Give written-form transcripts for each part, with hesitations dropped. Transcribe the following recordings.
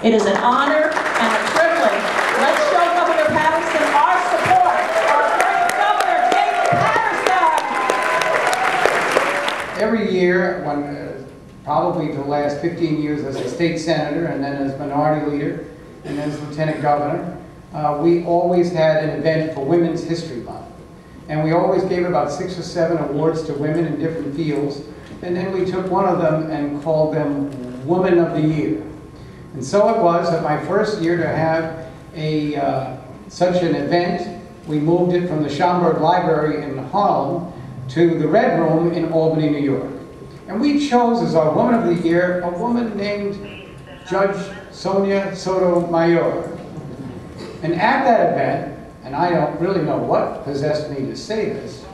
It is an honor and a privilege. Let's show Governor Paterson our support. Our great Governor, David Paterson. Every year, probably for the last 15 years as a state senator and then as minority leader and as lieutenant governor, we always had an event for Women's History Month. And we always gave about 6 or 7 awards to women in different fields. And then we took one of them and called them Woman of the Year. And so it was that my first year to have such an event, we moved it from the Schomburg Library in Harlem to the Red Room in Albany, New York. And we chose as our Woman of the Year a woman named Judge Sonia Sotomayor. And at that event, and I don't really know what possessed me to say this,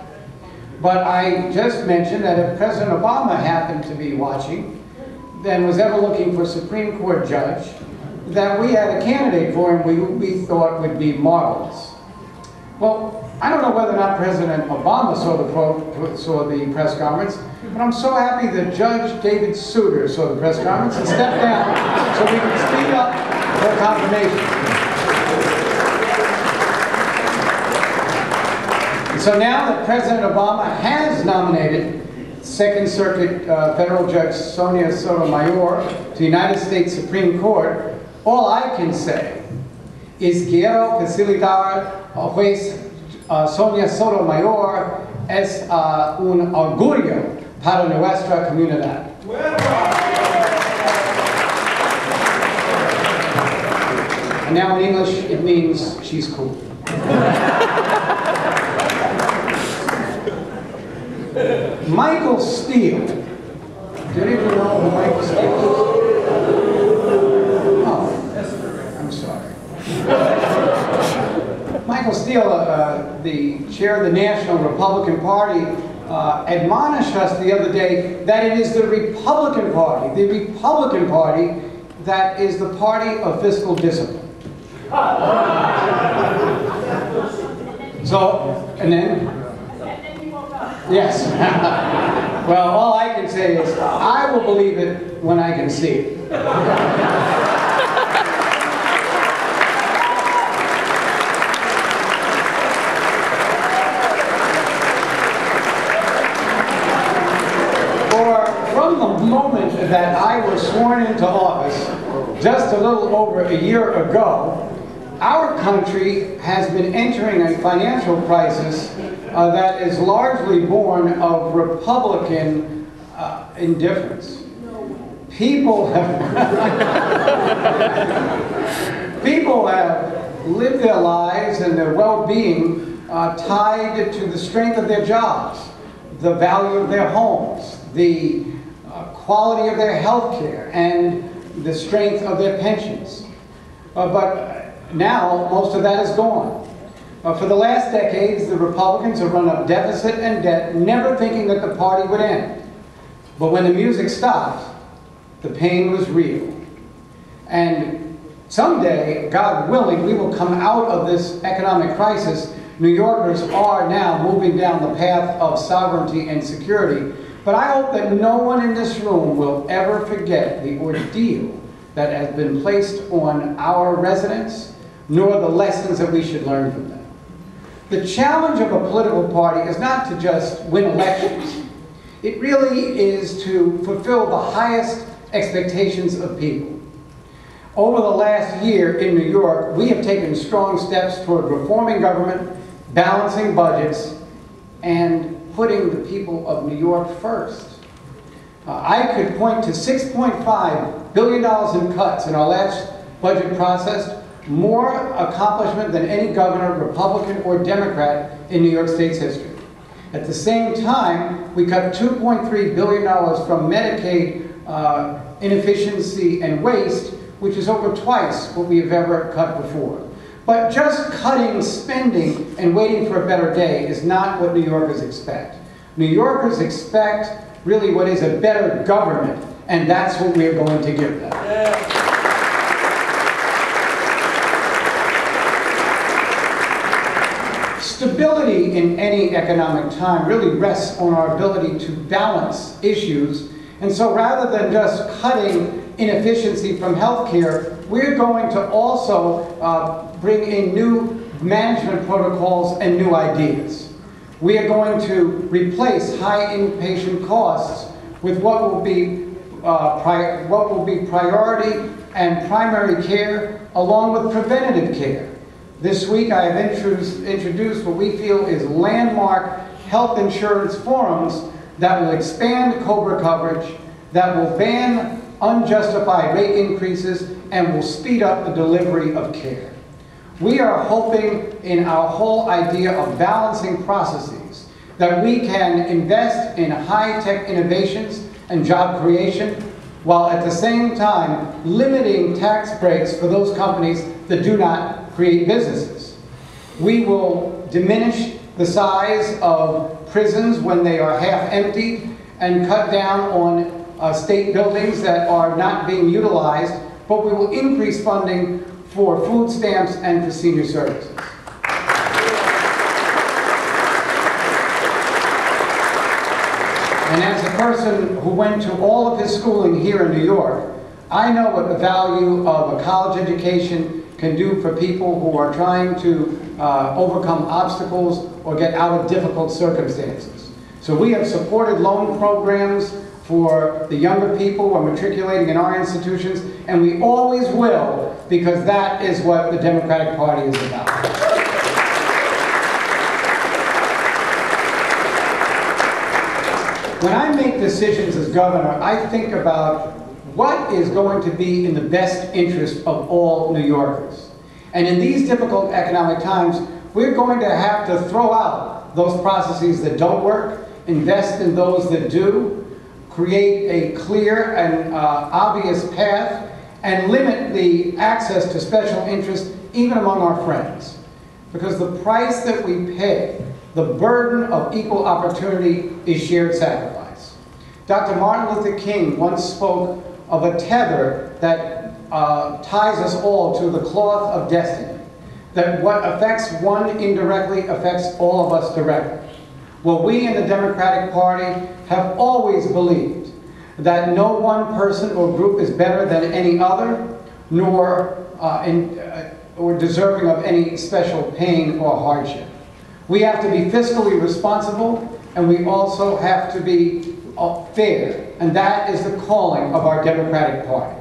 but I just mentioned that if President Obama happened to be watching, then was ever looking for a Supreme Court judge, that we had a candidate for him we thought would be marvelous. Well, I don't know whether or not President Obama saw the press conference, but I'm so happy that Judge David Souter saw the press conference and stepped down so we could speed up for confirmation. So now that President Obama has nominated Second Circuit Federal Judge Sonia Sotomayor to the United States Supreme Court, all I can say is quiero felicitar a juez Sonia Sotomayor es un orgullo para nuestra comunidad. And now in English it means she's cool. Michael Steele. Did anyone know who Michael Steele is? Oh, I'm sorry. Michael Steele, the chair of the National Republican Party, admonished us the other day that it is the Republican Party that is the party of fiscal discipline. So, and then? Yes. Well, all I can say is I will believe it when I can see it. From the moment that I was sworn into office, just a little over a year ago, our country has been entering a financial crisis that is largely born of Republican indifference. People have lived their lives and their well-being tied to the strength of their jobs, the value of their homes, the quality of their health care, and the strength of their pensions. But now, most of that is gone. For the last decades, the Republicans have run up deficit and debt, never thinking that the party would end. But when the music stopped, the pain was real. And someday, God willing, we will come out of this economic crisis. New Yorkers are now moving down the path of sovereignty and security. But I hope that no one in this room will ever forget the ordeal that has been placed on our residents, nor the lessons that we should learn from them. The challenge of a political party is not to just win elections. It really is to fulfill the highest expectations of people. Over the last year in New York, we have taken strong steps toward reforming government, balancing budgets, and putting the people of New York first. I could point to $6.5 billion in cuts in our last budget process, more accomplishment than any governor, Republican or Democrat, in New York State's history. At the same time, we cut $2.3 billion from Medicaid inefficiency and waste, which is over twice what we have ever cut before. But just cutting spending and waiting for a better day is not what New Yorkers expect. New Yorkers expect really what is a better government, and that's what we're going to give them. Stability in any economic time really rests on our ability to balance issues, and so rather than just cutting inefficiency from healthcare, we're going to also bring in new management protocols and new ideas. We are going to replace high inpatient costs with what will be priority and primary care, along with preventative care. This week I have introduced what we feel is landmark health insurance forums that will expand COBRA coverage, that will ban unjustified rate increases, and will speed up the delivery of care. We are hoping in our whole idea of balancing processes that we can invest in high-tech innovations and job creation, while at the same time limiting tax breaks for those companies that do not create businesses. We will diminish the size of prisons when they are half emptied and cut down on state buildings that are not being utilized, but we will increase funding for food stamps and for senior services. And as a person who went to all of his schooling here in New York, I know what the value of a college education can do for people who are trying to overcome obstacles or get out of difficult circumstances. So we have supported loan programs for the younger people who are matriculating in our institutions, and we always will, because that is what the Democratic Party is about. When I make decisions as governor, I think about what is going to be in the best interest of all New Yorkers. And in these difficult economic times, we're going to have to throw out those processes that don't work, invest in those that do, create a clear and obvious path, and limit the access to special interest even among our friends. Because the price that we pay, the burden of equal opportunity, is shared sacrifice. Dr. Martin Luther King once spoke of a tether that ties us all to the cloth of destiny, that what affects one indirectly affects all of us directly. Well, we in the Democratic Party have always believed that no one person or group is better than any other, nor or deserving of any special pain or hardship. We have to be fiscally responsible, and we also have to be fair, and that is the calling of our Democratic Party.